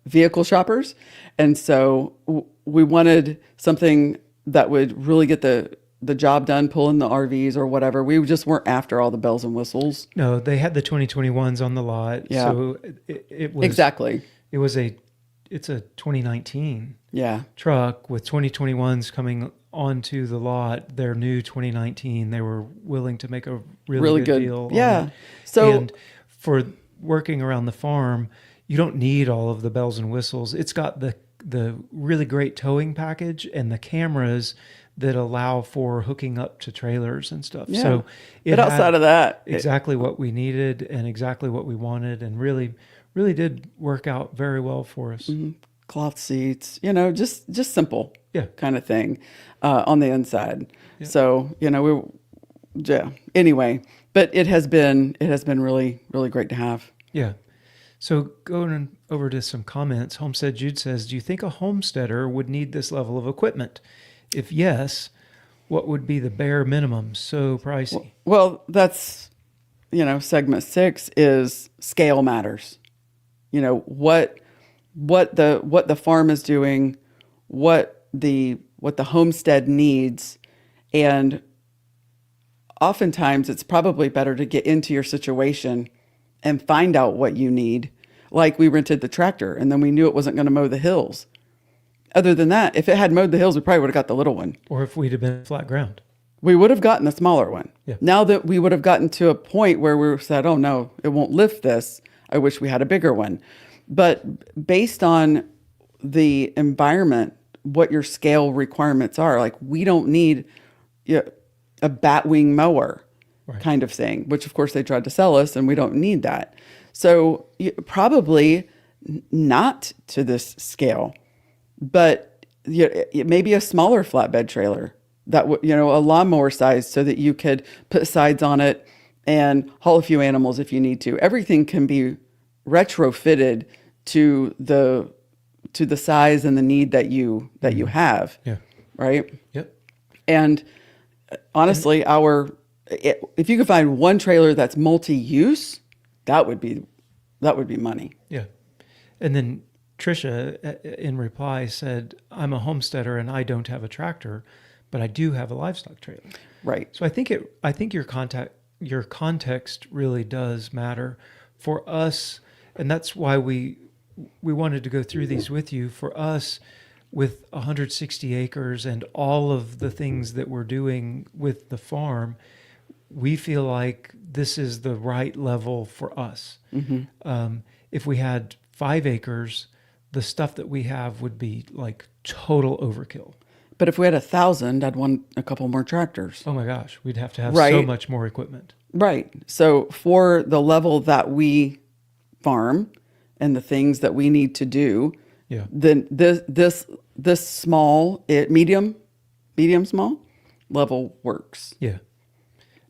vehicle shoppers. And so we wanted something that would really get the job done, pulling the RVs or whatever. We just weren't after all the bells and whistles. No, they had the 2021s on the lot. Yeah. So it was exactly. It's a 2019 yeah. truck with 2021s coming onto the lot. Their new 2019, they were willing to make a really good deal. Yeah. So, and for working around the farm, you don't need all of the bells and whistles. It's got the really great towing package and the cameras that allow for hooking up to trailers and stuff. Yeah. So but outside of that, exactly what we needed and exactly what we wanted, and really, really did work out very well for us. Cloth seats, just simple Yeah. kind of thing on the inside. Yeah. So, yeah. Anyway, but it has been really, really great to have. Yeah. So going over to some comments, Homestead Jude says, do you think a homesteader would need this level of equipment? If yes, what would be the bare minimum? So pricey. Well, that's, segment 6 is scale matters. What the farm is doing, what the homestead needs, and oftentimes it's probably better to get into your situation and find out what you need. Like we rented the tractor and then we knew it wasn't going to mow the hills. Other than that, if it had mowed the hills, we probably would have got the little one. Or if we'd have been flat ground. We would have gotten the smaller one. Yeah. Now that we would have gotten to a point where we said, oh no, it won't lift this. I wish we had a bigger one. But based on the environment, what your scale requirements are, like we don't need a batwing mower kind of thing, which of course they tried to sell us and we don't need that. So probably not to this scale, but maybe a smaller flatbed trailer that a lawnmower size so that you could put sides on it and haul a few animals if you need to. Everything can be retrofitted to the size and the need that you have. Yeah. Right. Yep. And honestly, if you could find one trailer that's multi-use, that would be money. Yeah. And then Trisha in reply said, I'm a homesteader and I don't have a tractor, but I do have a livestock trailer. Right. So I think your context really does matter for us. And that's why we wanted to go through these with you. For us, with 160 acres and all of the things that we're doing with the farm, we feel like this is the right level for us. Mm-hmm. If we had 5 acres, the stuff that we have would be like total overkill. But if we had 1,000, I'd want a couple more tractors. Oh my gosh, we'd have to have Right. so much more equipment. Right. So for the level that we farm and the things that we need to do, Yeah. then this small, medium small level works. Yeah.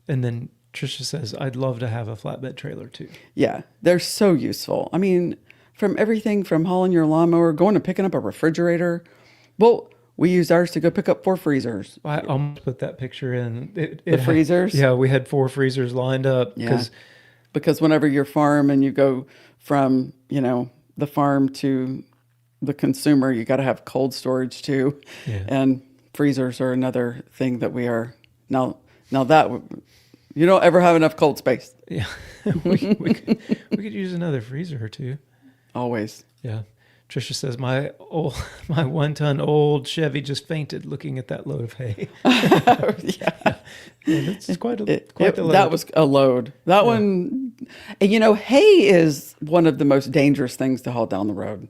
And then Trisha says, I'd love to have a flatbed trailer too. Yeah, they're so useful. I mean, from everything from hauling your lawnmower, going and picking up a refrigerator. Well, we used ours to go pick up 4 freezers. I almost put that picture in. The freezers? Yeah, we had 4 freezers lined up. Yeah. Because whenever you farm and you go from, the farm to the consumer, you got to have cold storage too. Yeah. And freezers are another thing that we are now that you don't ever have enough cold space. Yeah. we could use another freezer or two. Always. Yeah. Trisha says, my 1-ton old Chevy just fainted looking at that load of hay. Yeah. It's quite the load. That was a load. That one, hay is one of the most dangerous things to haul down the road.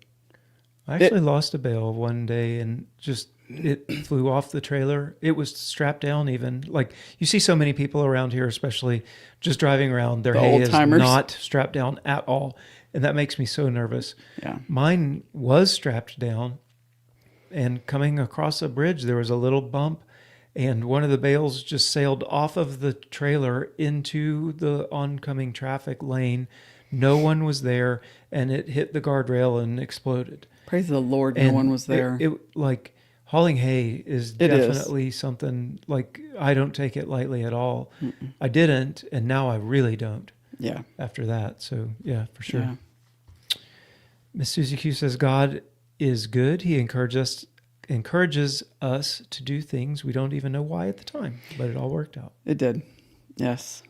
I actually lost a bale one day and just it flew off the trailer. It was strapped down even. Like you see so many people around here, especially just driving around, their hay is not strapped down at all. And that makes me so nervous. Yeah. Mine was strapped down, and coming across a bridge, there was a little bump, and one of the bales just sailed off of the trailer into the oncoming traffic lane. No one was there, and it hit the guardrail and exploded. Praise the Lord, no one was there. It like hauling hay is definitely something like I don't take it lightly at all. Mm-mm. I didn't, and now I really don't. Yeah. After that. So yeah, for sure. Yeah. Miss Susie Q says, God is good. He encourages us to do things we don't even know why at the time, but it all worked out. It did. Yes.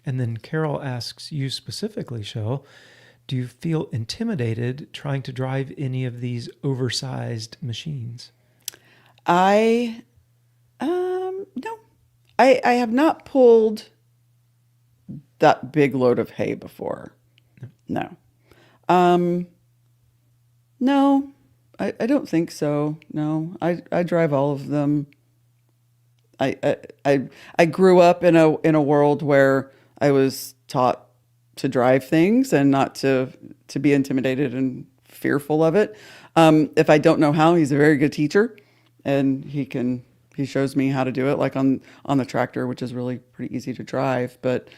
And then Carol asks you specifically, Shell, do you feel intimidated trying to drive any of these oversized machines? No. I have not pulled that big load of hay before. No. No, I don't think so. No, I drive all of them. I grew up in a world where I was taught drive things and not to be intimidated and fearful of it. If I don't know how, he's a very good teacher, and he shows me how to do it, like on the tractor, which is really pretty easy to drive. But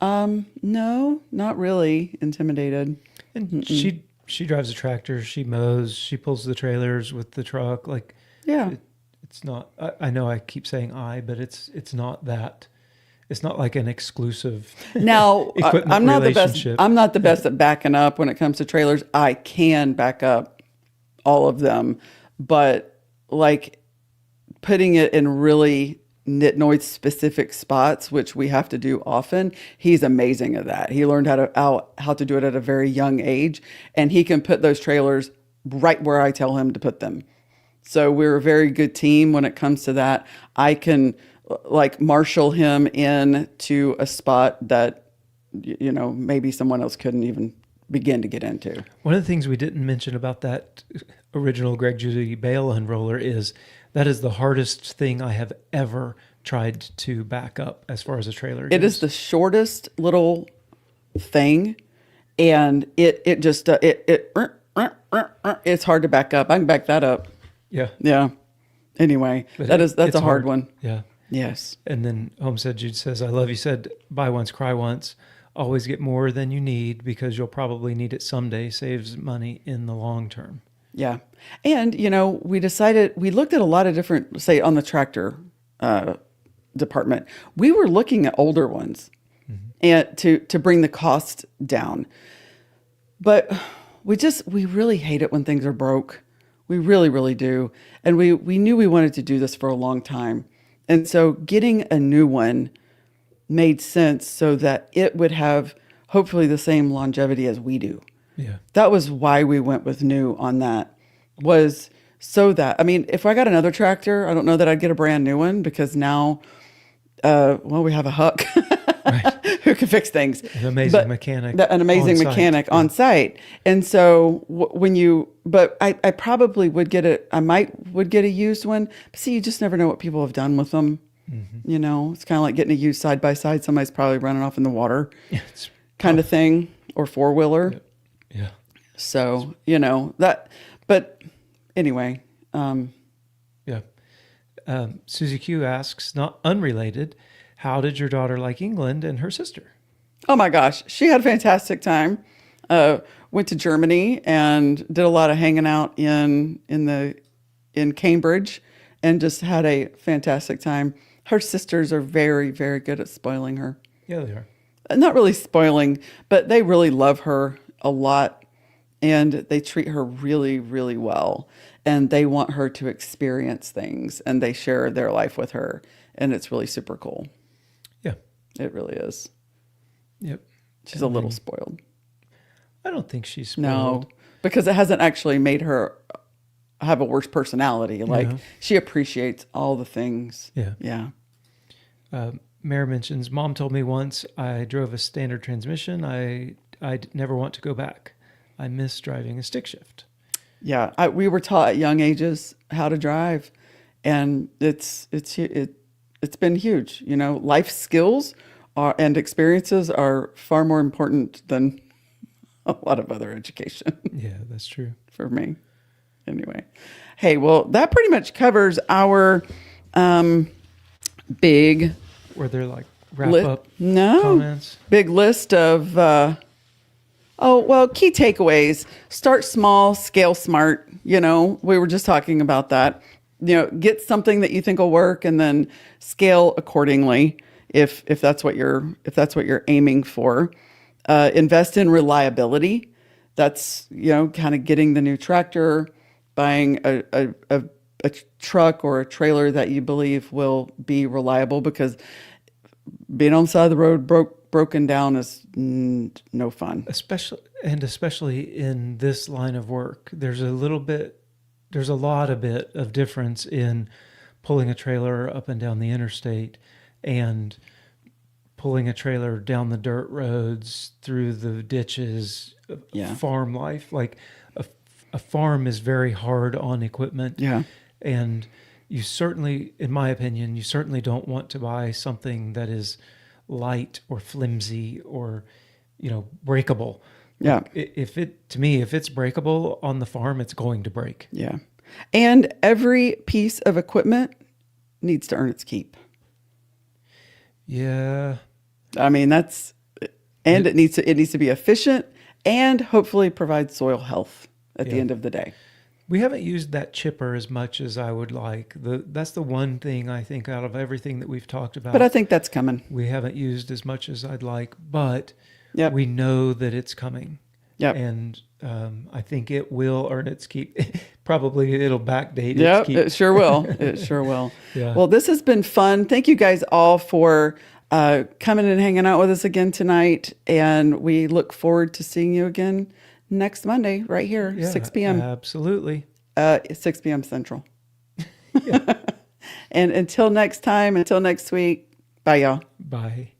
no, not really intimidated. And she drives a tractor, she mows, she pulls the trailers with the truck. Like, Yeah. it's not. I know I keep saying but it's not that. It's not like an exclusive Now, equipment I'm not the best. relationship. I'm not the best at backing up when it comes to trailers. I can back up all of them, but like putting it in really nitnoid specific spots, which we have to do often, he's amazing at that. He learned how to do it at a very young age, and he can put those trailers right where I tell him to put them. So we're a very good team when it comes to that. I can like marshal him in to a spot that, maybe someone else couldn't even begin to get into. One of the things we didn't mention about that original Greg Judy bale unroller is that is the hardest thing I have ever tried to back up as far as a trailer goes. It is the shortest little thing, and it's hard to back up. I can back that up. Yeah. Yeah. Anyway, But that's it's a hard one. Yeah. Yes. And then Homestead Jude says, I love you said, buy once, cry once. Always get more than you need because you'll probably need it someday. Saves money in the long term. Yeah. And, we looked at a lot of different, say on the tractor department, we were looking at older ones and to bring the cost down. But we really hate it when things are broke. We really, really do. And we knew we wanted to do this for a long time. And so getting a new one made sense so that it would have hopefully the same longevity as we do. Yeah. That was why we went with new on that, was so that, if I got another tractor, I don't know that I'd get a brand new one, because now, we have a Huck Right. who can fix things. An amazing mechanic. An amazing on mechanic site. on site. And so I probably would get would get a used one. But see, you just never know what people have done with them. Mm-hmm. It's kind of like getting a used side by side. Somebody's probably running off in the water, It's kind of thing, or four wheeler. Yeah. So, that, but anyway, Yeah. Susie Q asks, not unrelated, how did your daughter like England and her sister? oh my gosh, she had a fantastic time. Went to Germany and did a lot of hanging out in Cambridge, and just had a fantastic time. Her sisters are very, very good at spoiling her. Yeah, they are. Not really spoiling, but they really love her a lot, and they treat her really, really well. And they want her to experience things, and they share their life with her. And it's really super cool. Yeah. It really is. Yep. She's a little spoiled. I don't think she's spoiled. No, because it hasn't actually made her have a worse personality. Like, she appreciates all the things. Yeah. Yeah. Mare mentions, Mom told me once I drove a standard transmission. I'd never want to go back. I miss driving a stick shift. Yeah. We were taught at young ages how to drive, and it's been huge. Life skills and experiences are far more important than a lot of other education. Yeah, that's true. For me. Anyway. Hey, well, that pretty much covers our big Were there like wrap up no comments? big list of key takeaways. Start small, scale smart. We were just talking about that. Get something that you think will work, and then scale accordingly if that's what you're aiming for. Invest in reliability. That's kind of getting the new tractor, buying a truck or a trailer that you believe will be reliable, because being on the side of the road broken down is no fun. Especially in this line of work, there's a lot of difference in pulling a trailer up and down the interstate and pulling a trailer down the dirt roads, through the ditches, farm life. Like a farm is very hard on equipment. Yeah. And you certainly, in my opinion, you certainly don't want to buy something that is light or flimsy or, breakable. Yeah. Like, if it's breakable on the farm, it's going to break. Yeah. And every piece of equipment needs to earn its keep. Yeah. I mean, it needs to be efficient and hopefully provide soil health at the end of the day. We haven't used that chipper as much as I would like. That's the one thing I think out of everything that we've talked about. But I think that's coming. We haven't used as much as I'd like, but Yep. we know that it's coming. Yep. And I think it will earn its keep. Probably it'll backdate Yeah, its keep. it sure will. It sure will. Yeah. Well, this has been fun. Thank you guys all for coming and hanging out with us again tonight. And we look forward to seeing you again next Monday right here, 6 p.m. Absolutely. 6 p.m. Central. And until next time, until next week, bye, y'all. Bye.